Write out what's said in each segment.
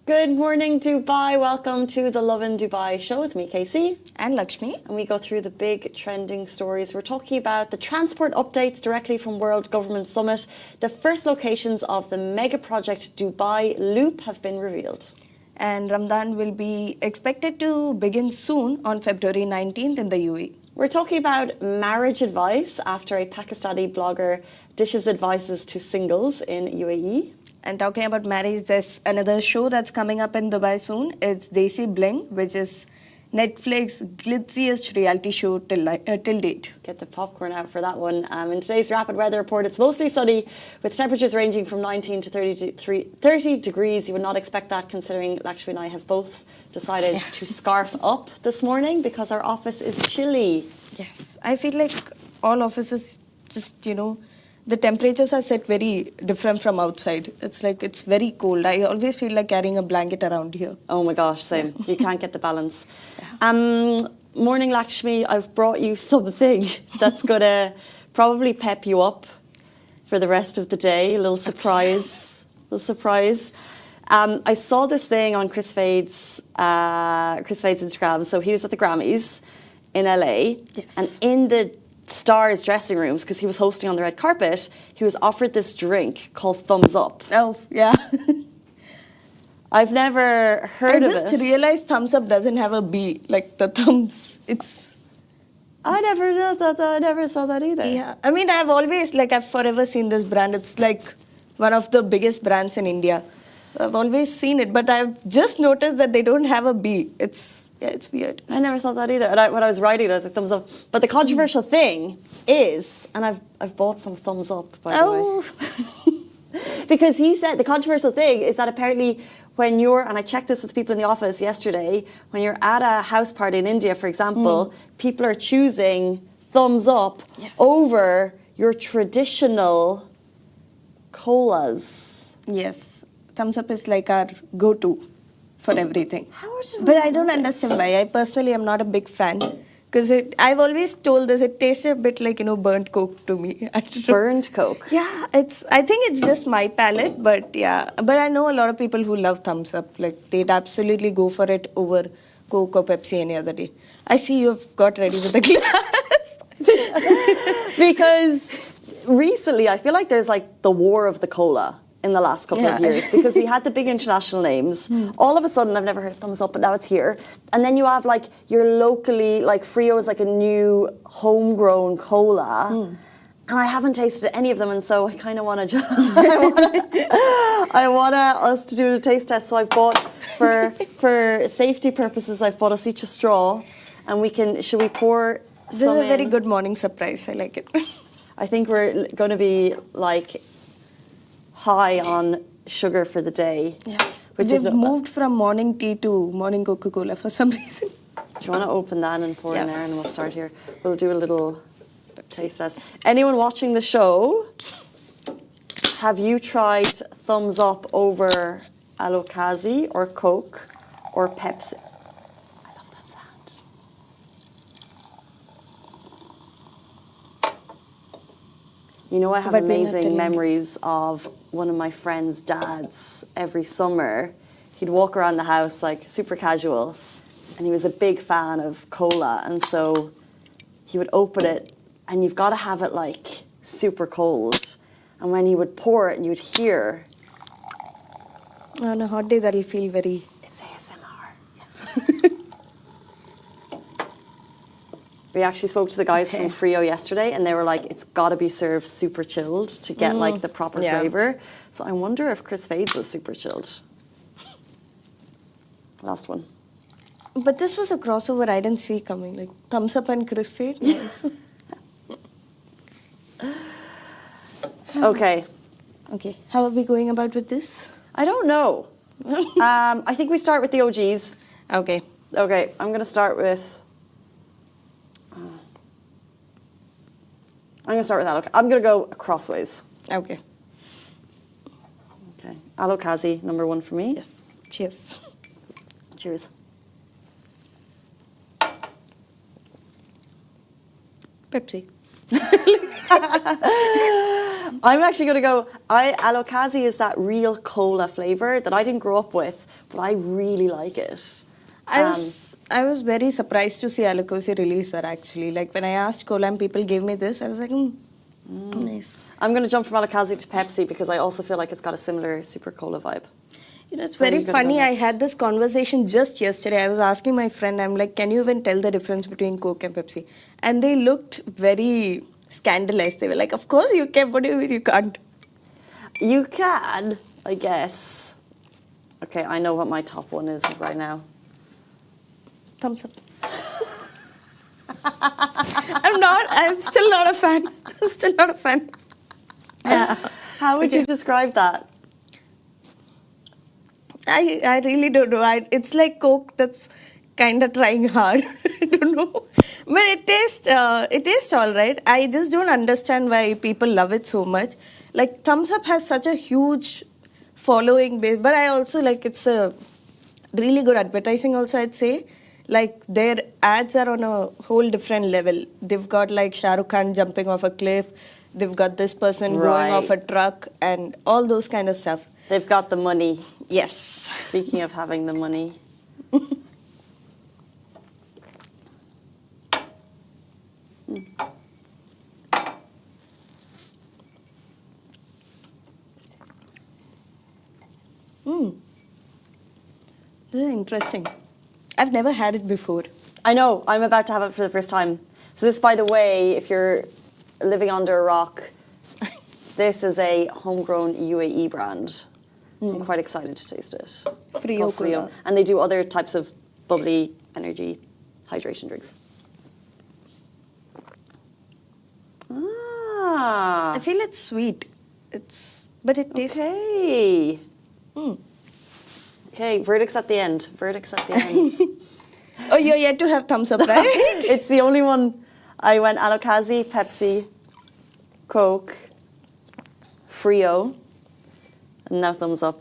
Good morning, Dubai. Welcome to the Lovin Dubai show with me, Casey. And Lakshmi. And we go through the big trending stories. We're talking about the transport updates directly from World Government Summit. The first locations of the Megaproject Dubai Loop have been revealed. And Ramadan will be expected to begin soon on February 19th in the UAE. We're talking about marriage advice after a Pakistani blogger dishes advices to singles in UAE. And talking about marriage, there's another show that's coming up in Dubai soon. It's Desi Bling, which is Netflix's Glitziest reality show till date. Get the popcorn out for that one. In today's rapid weather report, it's mostly sunny with temperatures ranging from 19 to 30 degrees. You would not expect that considering Lakshmi and I have both decided to scarf up this morning because our office is chilly. Yes, I feel like all offices just, the temperatures are set very different from outside. It's like it's very cold. I always feel like carrying a blanket around here. Oh my gosh, same. You can't get the balance. Morning, Lakshmi. I've brought you something that's going to probably pep you up for the rest of the day. A little surprise. I saw this thing on Chris Fade's Instagram. So he was at the Grammys in LA. Yes. And in the stars dressing rooms, because he was hosting on the red carpet, he was offered this drink called Thumbs Up. Oh, yeah. I've never heard of it. I just realized Thumbs Up doesn't have a B, like the thumbs. I never saw that either. Yeah, I mean, I've forever seen this brand. It's like one of the biggest brands in India. I've always seen it, but I've just noticed that they don't have a B. It's weird. I never thought that either. And when I was writing it, I was like, Thumbs Up. But the controversial thing is, and I've bought some Thumbs Up, by the way. Because he said the controversial thing is that apparently when you're, and I checked this with people in the office yesterday, when you're at a house party in India, for example, people are choosing Thumbs Up over your traditional colas. Yes. Thumbs Up is like our go-to for everything. But But I don't understand why. I personally am not a big fan. Because I've always told this, it tastes a bit like, burnt Coke to me. Burnt Coke? Yeah, I think it's just my palate, but yeah. But I know a lot of people who love Thumbs Up. Like, they'd absolutely go for it over Coke or Pepsi any other day. I see you've got ready with the glass. Because recently, I feel like there's like the war of the cola in the last couple of years, because we had the big international names. All of a sudden, I've never heard of Thumbs Up, but now it's here. And then you have like your locally, like Frio is like a new homegrown cola. And I haven't tasted any of them, and so I kind of want to I want us to do a taste test. So I've bought, for safety purposes, I've bought us each a straw, and should we pour This some is a very in? good morning surprise. I like it. I think we're going to be like high on sugar for the day. Yes. We've moved from morning tea to morning Coca-Cola for some reason. Do you want to open that and pour in there, and we'll start here. We'll do a little taste test. Anyone watching the show, have you tried Thumbs Up over Alokazi or Coke or Pepsi? I love that sound. You know, I have amazing memories of one of my friend's dads every summer. He'd walk around the house like super casual, and he was a big fan of cola, and so he would open it and you've got to have it like super cold. And when you would pour it, and you'd hear. On a hot day, that'll feel very... It's ASMR. Yes. We actually spoke to the guys from Frio yesterday, and they were like, it's got to be served super chilled to get like the proper flavor. So I wonder if Chris Fade's was super chilled. Last one. But this was a crossover I didn't see coming. Like Thumbs Up and Chris Fade. Yes. Okay. Okay. How are we going about with this? I don't know. I think we start with the OGs. Okay. Okay, I'm going to start with... I'm going to start with Alokazi. I'm going to go crossways. Okay. Okay. Alokazi, number one for me. Yes. Cheers. Cheers. Pepsi. I'm actually going to go... Alokazi is that real cola flavour that I didn't grow up with, but I really like it. I was very surprised to see Alokazi release that actually. Like when I asked cola and people gave me this, I was like, nice. I'm going to jump from Alokazi to Pepsi because I also feel like it's got a similar super cola vibe. You know, it's very funny. I had this conversation just yesterday. I was asking my friend, I'm like, can you even tell the difference between Coke and Pepsi? And they looked very scandalized. They were like, of course you can, what do you mean you can't? You can, I guess. Okay, I know what my top one is right now. Thumbs Up. I'm still not a fan. I'm still not a fan. Yeah. How would you describe that? I really don't know. It's like Coke that's kind of trying hard. I don't know. But it tastes all right. I just don't understand why people love it so much. Like Thumbs Up has such a huge following base, but I also like it's a really good advertising also, I'd say. Like their ads are on a whole different level. They've got like Shah Rukh Khan jumping off a cliff. They've got this person going off a truck and all those kind of stuff. They've got the money. Yes. Speaking of having the money. This is interesting. I've never had it before. I know. I'm about to have it for the first time. So this, by the way, if you're living under a rock, this is a homegrown UAE brand. So I'm quite excited to taste it. Frio Cola. And they do other types of bubbly energy hydration drinks. Ah. I feel it's sweet. But it tastes... Okay. Okay, verdicts at the end. Verdicts at the end. Oh, you're yet to have Thumbs Up, right? It's the only one. I went Alokazi, Pepsi, Coke, Frio, and now Thumbs Up.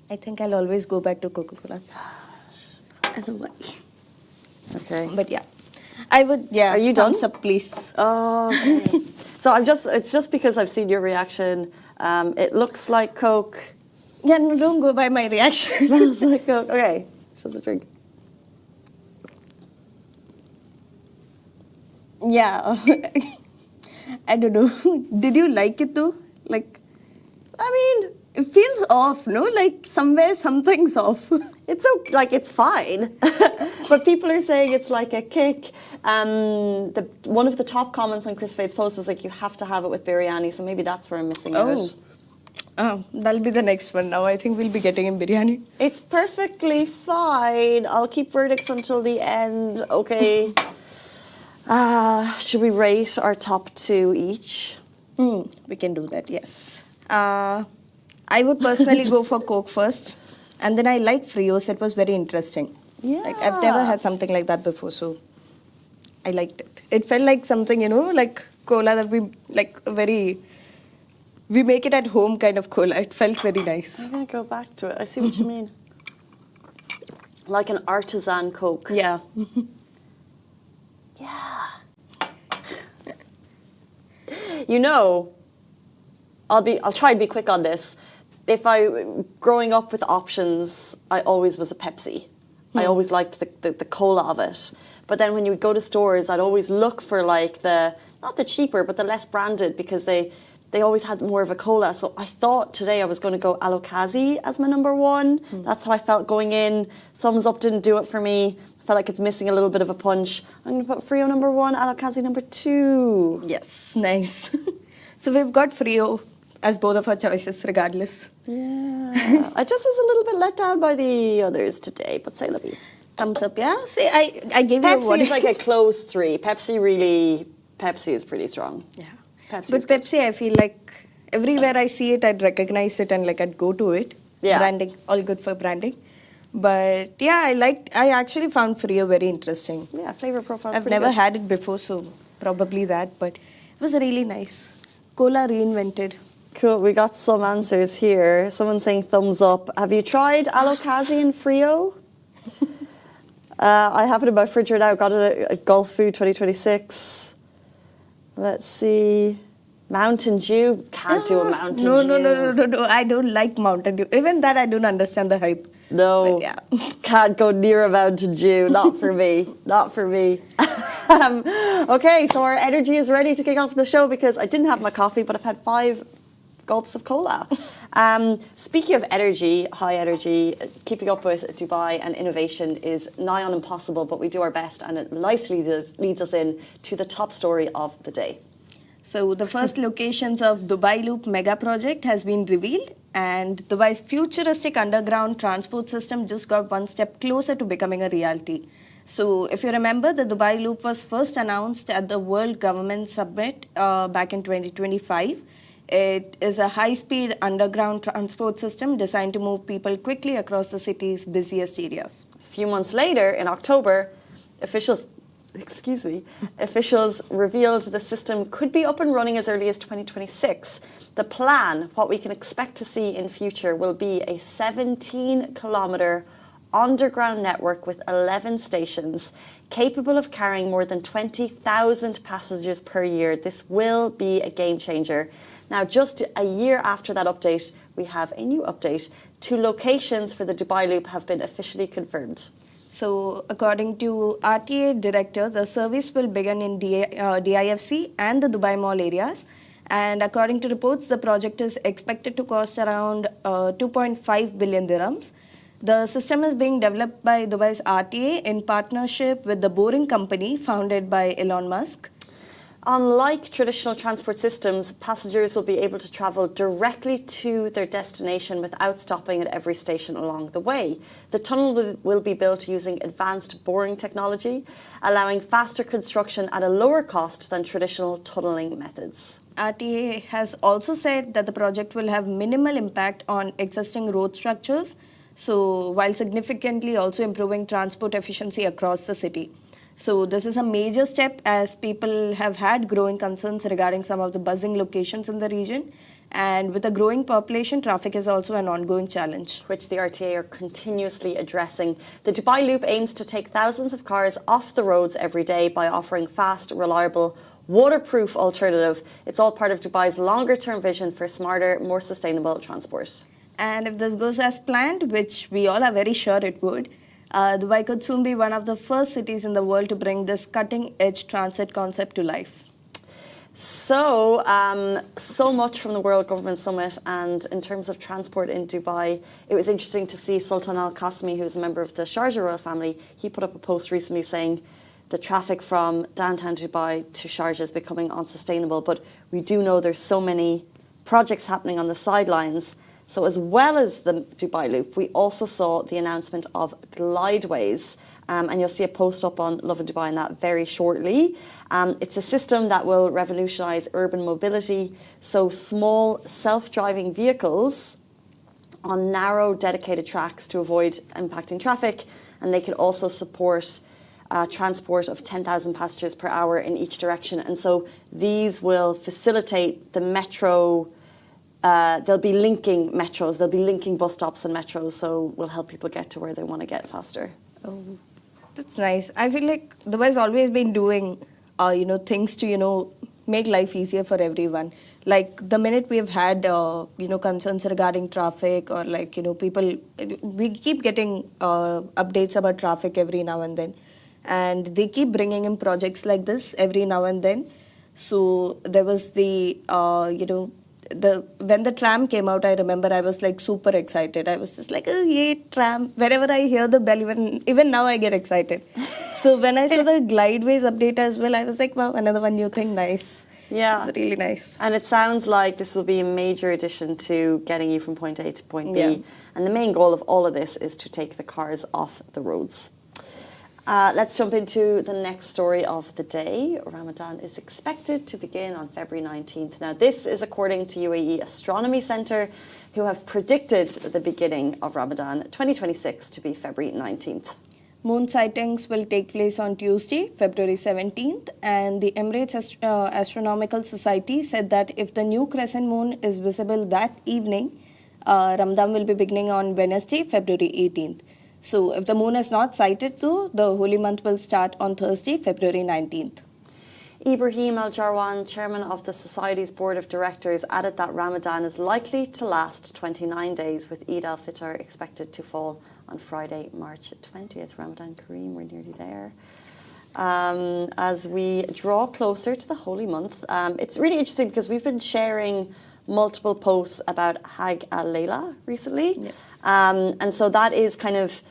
I think I'll always go back to Coca-Cola. I don't know why. Okay. But yeah. I would, Are you done? Thumbs Up, please. Oh, okay. So it's just because I've seen your reaction. It looks like Coke. Yeah, no, don't go by my reaction. Smells like Coke. Okay, it's just a drink. Yeah. I don't know. Did you like it though? Like, I mean, it feels off, no? Like somewhere something's off. it's fine. But people are saying it's like a kick. One of the top comments on Chris Fade's post was like, you have to have it with biryani, so maybe that's where I'm missing out. Oh, that'll be the next one now. I think we'll be getting in biryani. It's perfectly fine. I'll keep verdicts until the end. Okay. Should we rate our top two each? We can do that, yes. I would personally go for Coke first. And then I like Frios. It was very interesting. Yeah. Like, I've never had something like that before, so I liked it. It felt like something, like cola that we make it at home kind of cola. It felt very nice. I'm going to go back to it. I see what you mean. Like an artisan Coke. Yeah. Yeah. I'll try and be quick on this. Growing up with options, I always was a Pepsi. I always liked the cola of it. But then when you would go to stores, I'd always look for like not the cheaper, but the less branded, because they always had more of a cola. So I thought today I was going to go Alokazi as my number one. That's how I felt going in. Thumbs up didn't do it for me. I felt like it's missing a little bit of a punch. I'm going to put Frio number one, Alokazi number two. Yes, nice. So we've got Frio as both of our choices regardless. Yeah. I just was a little bit let down by the others today, but say Lovin. Thumbs up, yeah? See, I gave you a Pepsi one. is like a close three. Pepsi is pretty strong. Yeah. Pepsi But is good. Pepsi, I feel like everywhere I see it, I'd recognize it and like I'd go to it. Yeah. Branding, all good for branding. But yeah, I actually found Frio very interesting. Yeah, flavor profile. I've never had it before, so probably that, but it was really nice. Cola reinvented. Cool. We got some answers here. Someone's saying thumbs up. Have you tried Alokazi and Frio? I have it in my fridge right now. Got it at Gulf Food 2026. Let's see. Mountain Dew. Can't do a Mountain Dew. No. I don't like Mountain Dew. Even that, I don't understand the hype. No. But yeah. Can't go near a Mountain Dew. Not for me. Not for me. Okay, so our energy is ready to kick off the show because I didn't have my coffee, but I've had 5 gulps of cola. Speaking of energy, high energy, keeping up with Dubai and innovation is nigh on impossible, but we do our best, and it nicely leads us in to the top story of the day. So the first locations of Dubai Loop Megaproject has been revealed, and Dubai's futuristic underground transport system just got one step closer to becoming a reality. So if you remember, the Dubai Loop was first announced at the World Government Summit back in 2025. It is a high-speed underground transport system designed to move people quickly across the city's busiest areas. A few months later, in October, officials revealed the system could be up and running as early as 2026. The plan, what we can expect to see in future, will be a 17-kilometre underground network with 11 stations capable of carrying more than 20,000 passengers per year. This will be a game changer. Now, just a year after that update, we have a new update. 2 locations for the Dubai Loop have been officially confirmed. So, according to RTA director, the service will begin in DIFC and the Dubai Mall areas. And according to reports, the project is expected to cost around 2.5 billion dirhams. The system is being developed by Dubai's RTA in partnership with the Boring Company, founded by Elon Musk. Unlike traditional transport systems, passengers will be able to travel directly to their destination without stopping at every station along the way. The tunnel will be built using advanced boring technology, allowing faster construction at a lower cost than traditional tunneling methods. RTA has also said that the project will have minimal impact on existing road structures, so while significantly also improving transport efficiency across the city. So this is a major step as people have had growing concerns regarding some of the buzzing locations in the region. And with a growing population, traffic is also an ongoing challenge, which the RTA are continuously addressing. The Dubai Loop aims to take thousands of cars off the roads every day by offering fast, reliable, waterproof alternative. It's all part of Dubai's longer-term vision for smarter, more sustainable transport. And if this goes as planned, which we all are very sure it would, Dubai could soon be one of the first cities in the world to bring this cutting-edge transit concept to life. So much from the World Government Summit, and in terms of transport in Dubai, it was interesting to see Sultan Al Qasimi, who is a member of the Sharjah royal family. He put up a post recently saying the traffic from downtown Dubai to Sharjah is becoming unsustainable, but we do know there's so many projects happening on the sidelines. So as well as the Dubai Loop, we also saw the announcement of glideways, and you'll see a post up on Lovin Dubai on that very shortly. It's a system that will revolutionise urban mobility, so small self-driving vehicles on narrow dedicated tracks to avoid impacting traffic, and they can also support transport of 10,000 passengers per hour in each direction. And so these will facilitate the metro. They'll be linking metros, they'll be linking bus stops and metros, so will help people get to where they want to get faster. Oh, that's nice. I feel like Dubai's always been doing, things to, make life easier for everyone. Like the minute we've had, concerns regarding traffic or people, we keep getting updates about traffic every now and then. and they keep bringing in projects like this every now and then. So there was when the tram came out, I remember I was like super excited. I was just like, oh, yay, tram. Whenever I hear the bell, even now I get excited. So when I saw the Glideways update as well, I was like, wow, another one new thing, nice. Yeah. It's really nice. And it sounds like this will be a major addition to getting you from point A to point B. Yeah. And the main goal of all of this is to take the cars off the roads. Let's jump into the next story of the day. Ramadan is expected to begin on February 19th. Now, this is according to UAE Astronomy Centre, who have predicted the beginning of Ramadan 2026 to be February 19th. Moon sightings will take place on Tuesday, February 17th, and the Emirates Astronomical Society said that if the new crescent moon is visible that evening, Ramadan will be beginning on Wednesday, February 18th. So if the moon is not sighted though, the holy month will start on Thursday, February 19th. Ibrahim Al-Jarwan, chairman of the Society's board of directors, added that Ramadan is likely to last 29 days, with Eid al-Fitr expected to fall on Friday, March 20th. Ramadan Kareem, we're nearly there. As we draw closer to the holy month, it's really interesting because we've been sharing multiple posts about Hajj al-Layla recently. Yes. And so that is kind of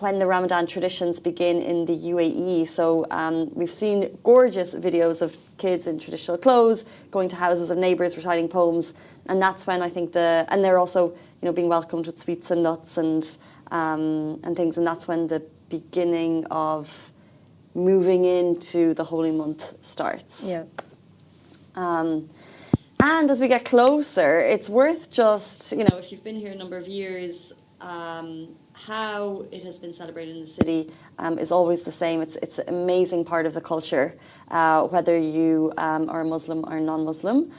when the Ramadan traditions begin in the UAE. So we've seen gorgeous videos of kids in traditional clothes going to houses of neighbours reciting poems, and that's when I think and they're also being welcomed with sweets and nuts and things, and that's when the beginning of moving into the holy month starts. Yeah. And as we get closer, it's worth just, if you've been here a number of years, how it has been celebrated in the city is always the same. It's an amazing part of the culture, whether you are a Muslim or non-Muslim.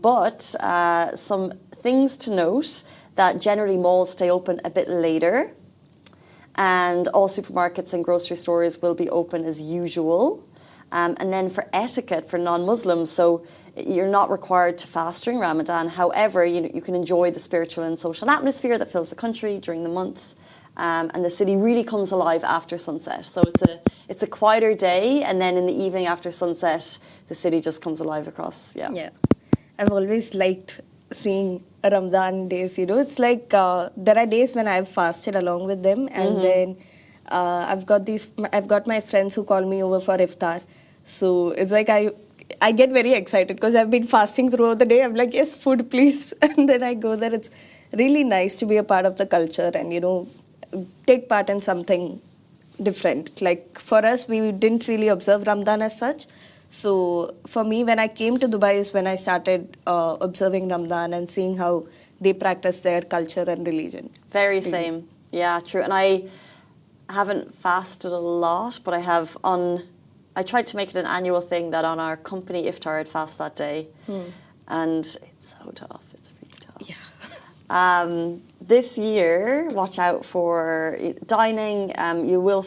But some things to note, that generally malls stay open a bit later, and all supermarkets and grocery stores will be open as usual. And then for etiquette for non-Muslims, so you're not required to fast during Ramadan. However, you can enjoy the spiritual and social atmosphere that fills the country during the month. And the city really comes alive after sunset. So it's a quieter day, and then in the evening after sunset, the city just comes alive across. Yeah. I've always liked seeing Ramadan days. It's like there are days when I've fasted along with them, and then I've got my friends who call me over for iftar. So it's like I get very excited because I've been fasting throughout the day. I'm like, yes, food, please. And then I go there. It's really nice to be a part of the culture and, take part in something different. Like for us, we didn't really observe Ramadan as such. So for me, when I came to Dubai is when I started observing Ramadan and seeing how they practice their culture and religion. Very same. Yeah, true. And I haven't fasted a lot, but I tried to make it an annual thing that on our company iftar I'd fast that day. And it's so tough. It's really tough. Yeah. This year, watch out for dining. You will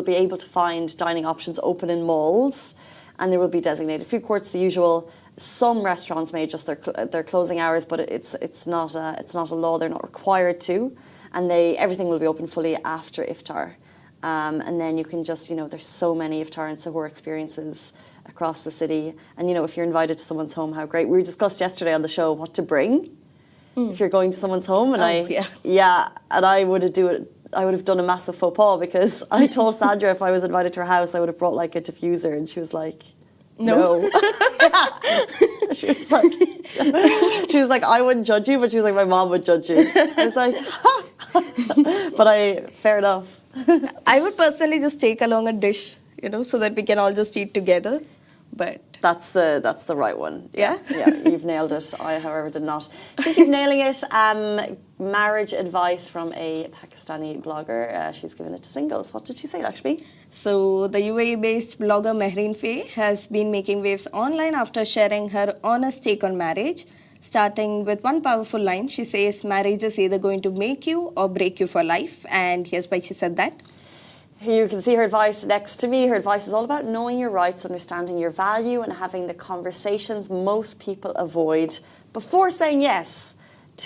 be able to find dining options open in malls, and there will be designated food courts, the usual. Some restaurants may adjust their closing hours, but it's not a law. They're not required to, and everything will be open fully after iftar. And then you can just, there's so many iftar and sahur experiences across the city. And, if you're invited to someone's home, how great. We discussed yesterday on the show what to bring if you're going to someone's home. And and I would have done a massive faux pas because I told Sandra if I was invited to her house, I would have brought like a diffuser. And she was like, no. She was like, I wouldn't judge you, but she was like, my mom would judge you. I was like, but fair enough. I would personally just take along a dish, so that we can all just eat together. But that's the right one. Yeah? Yeah, you've nailed it. I, however, did not. Speaking of nailing it, marriage advice from a Pakistani blogger. She's given it to singles. What did she say, Lakshmi? So the UAE-based blogger Mehreen Faye has been making waves online after sharing her honest take on marriage. Starting with one powerful line, she says, marriage is either going to make you or break you for life. And here's why she said that. You can see her advice next to me. Her advice is all about knowing your rights, understanding your value, and having the conversations most people avoid before saying yes.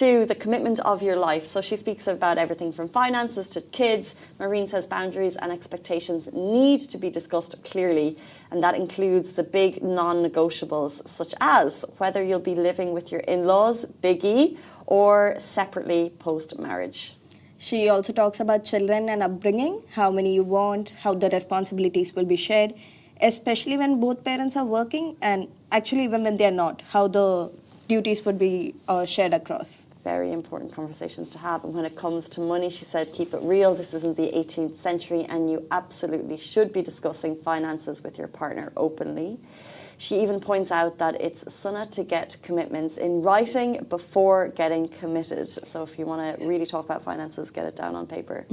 to the commitment of your life. So she speaks about everything from finances to kids. Maureen says boundaries and expectations need to be discussed clearly, and that includes the big non-negotiables, such as whether you'll be living with your in-laws, biggie, or separately post-marriage. She also talks about children and upbringing, how many you want, how the responsibilities will be shared, especially when both parents are working, and actually even when they are not, how the duties would be shared across. Very important conversations to have. And when it comes to money, she said, keep it real. This isn't the 18th century, and you absolutely should be discussing finances with your partner openly. She even points out that it's sunnah to get commitments in writing before getting committed. So if you want to really talk about finances, get it down on paper.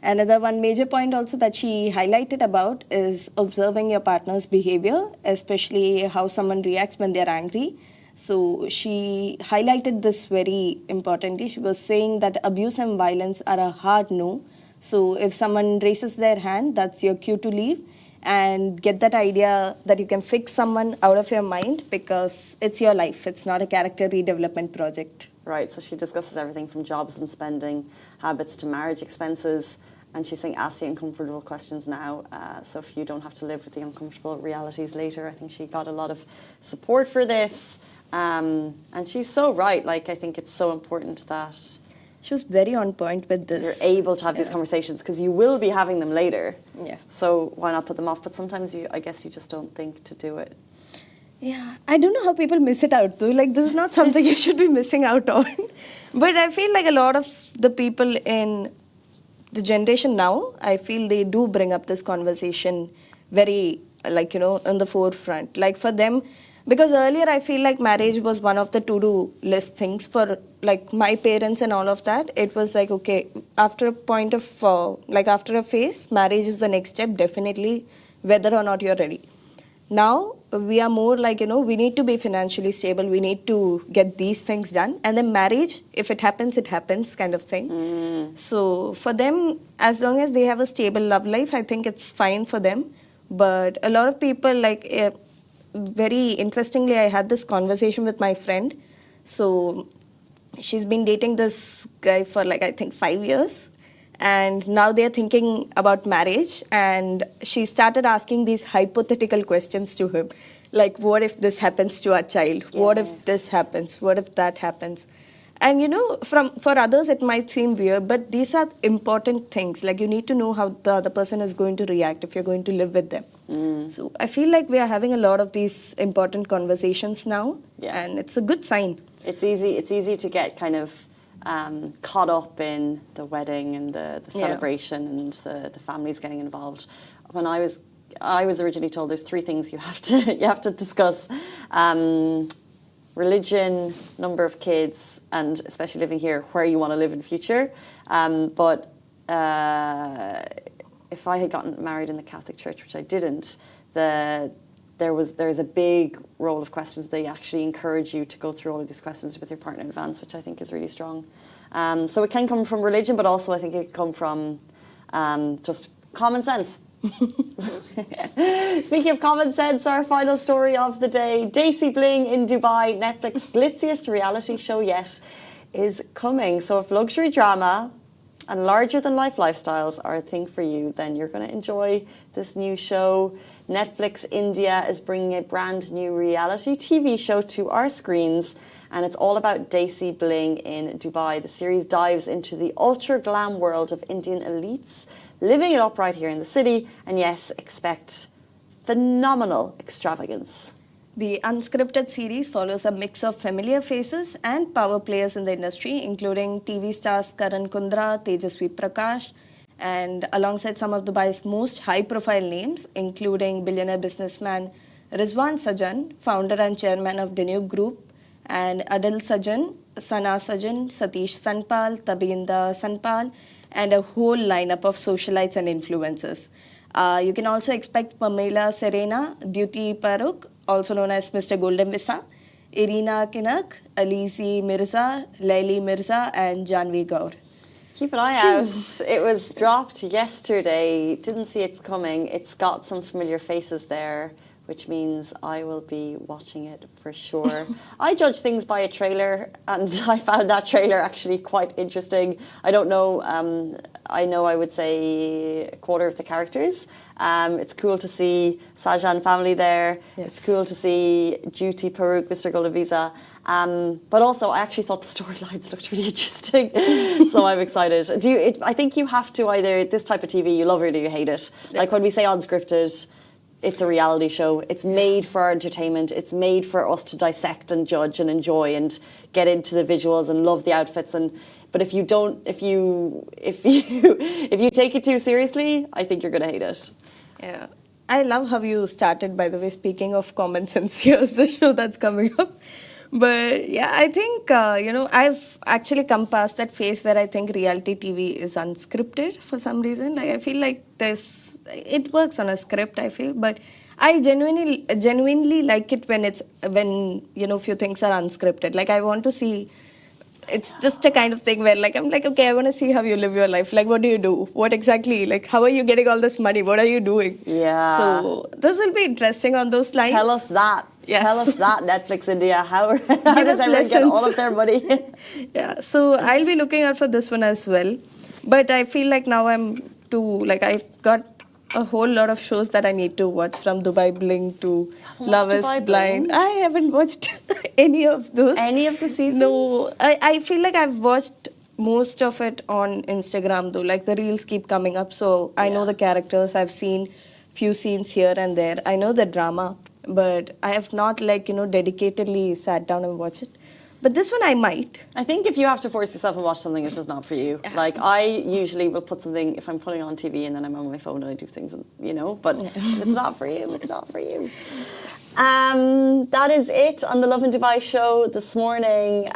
Another one major point also that she highlighted about is observing your partner's behavior, especially how someone reacts when they're angry. So she highlighted this very importantly. She was saying that abuse and violence are a hard no. So if someone raises their hand, that's your cue to leave, and get that idea that you can fix someone out of your mind, because it's your life. It's not a character redevelopment project. Right, so she discusses everything from jobs and spending habits to marriage expenses. And she's saying, ask the uncomfortable questions now, so if you don't have to live with the uncomfortable realities later. I think she got a lot of support for this. And she's so right. Like, I think it's so important that she was very on point with this. You're able to have these conversations, because you will be having them later. Yeah. So why not put them off? But sometimes I guess you just don't think to do it. Yeah, I don't know how people miss it out though. Like, this is not something you should be missing out on. But I feel like a lot of the people in the generation now, I feel they do bring up this conversation very, like, on the forefront. Like, for them, because earlier I feel like marriage was one of the to-do list things for, like, my parents and all of that. It was like, okay, after a point of, after a phase, marriage is the next step, definitely, whether or not you're ready. Now, we are more like, we need to be financially stable, we need to get these things done, and then marriage, if it happens kind of thing. So for them, as long as they have a stable love life, I think it's fine for them. But a lot of people, very interestingly, I had this conversation with my friend. So she's been dating this guy for I think 5 years. And now they're thinking about marriage, and she started asking these hypothetical questions to him. Like, what if this happens to our child? Yes. What if this happens? What if that happens? And for others it might seem weird, but these are important things. Like, you need to know how the other person is going to react if you're going to live with them. So I feel like we are having a lot of these important conversations now, and it's a good sign. It's easy to get kind of caught up in the wedding and the celebration and the families getting involved. When I was originally told there's 3 things you have to discuss: religion, number of kids, and especially living here, where you want to live in future. But if I had gotten married in the Catholic Church, which I didn't, there's a big roll of questions. They actually encourage you to go through all of these questions with your partner in advance, which I think is really strong. So it can come from religion, but also I think it can come from just common sense. Speaking of common sense, our final story of the day: Desi Bling in Dubai, Netflix glitziest reality show yet, is coming. So if luxury drama and larger-than-life lifestyles are a thing for you, then you're going to enjoy this new show. Netflix India is bringing a brand new reality TV show to our screens, and it's all about Desi Bling in Dubai. The series dives into the ultra-glam world of Indian elites, living it up right here in the city, and yes, expect phenomenal extravagance. The unscripted series follows a mix of familiar faces and power players in the industry, including TV stars Karan Kundra, Tejasvi Prakash, and alongside some of Dubai's most high-profile names, including billionaire businessman Rizwan Sajan, founder and chairman of Danube Group, and Adil Sajan, Sana Sajan, Satish Sanpal, Tabinda Sanpal, and a whole lineup of socialites and influencers. You can also expect Pamela Serena, Duty Paruk, also known as Mr. Golden Visa, Irina Kinak, Alizi Mirza, Laili Mirza, and Janvi Gaur. Keep an eye out. It was dropped yesterday. Didn't see it's coming. It's got some familiar faces there, which means I will be watching it for sure. I judge things by a trailer, and I found that trailer actually quite interesting. I don't know, I know I would say a quarter of the characters. It's cool to see Sajan family there. Yes. It's cool to see Juti, Paruk, Mr. Gulaviza. But also, I actually thought the storylines looked really interesting, so I'm excited. I think you have to either, this type of TV, you love it or you hate it. Like when we say unscripted, it's a reality show. It's made for our entertainment. It's made for us to dissect and judge and enjoy and get into the visuals and love the outfits. But if you take it too seriously, I think you're going to hate it. Yeah. I love how you started, by the way, speaking of common sense. Here's the show that's coming up. But yeah, I think, I've actually come past that phase where I think reality TV is unscripted for some reason. Like, I feel like it works on a script, I feel. But I genuinely like it when few things are unscripted. Like, I want to see, it's just a kind of thing where, like, I'm like, okay, I want to see how you live your life. Like, what do you do? What exactly? Like, how are you getting all this money? What are you doing? Yeah. So, this will be interesting on those lines. Tell us that. Yes. Tell us that, Netflix India. How does everyone get all of their money? Yeah, so I'll be looking out for this one as well. But I feel like now I've got a whole lot of shows that I need to watch, from Dubai Bling to Love is Blind. I haven't watched any of those. Any of the seasons? No, I feel like I've watched most of it on Instagram though. Like the reels keep coming up, so I know the characters. I've seen few scenes here and there. I know the drama, but I have not dedicatedly sat down and watched it. But this one I might. I think if you have to force yourself and watch something, it's just not for you. Like, I usually will put something, if I'm putting on TV and then I'm on my phone and I do things, but if it's not for you, it's not for you. That is it on the Lovin Dubai show this morning.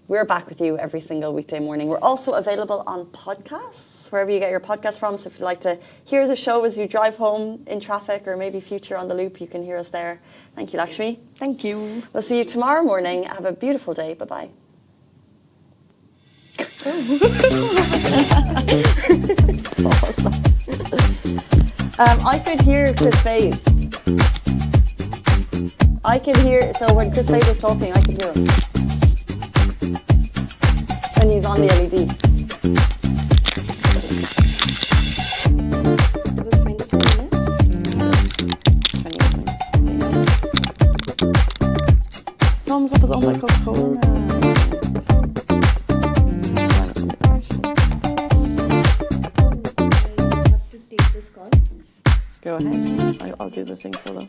We're back with you every single weekday morning. We're also available on podcasts, wherever you get your podcast from. So if you'd like to hear the show as you drive home in traffic, or maybe future on the loop, you can hear us there. Thank you, Lakshmi. Thank you. We'll see you tomorrow morning. Have a beautiful day. Bye-bye. I could hear Chris Fade. So when Chris Fade was talking, I could hear him. When he's on the LED. Thumbs up is on my Coca-Cola. Go ahead. I'll do the thing solo.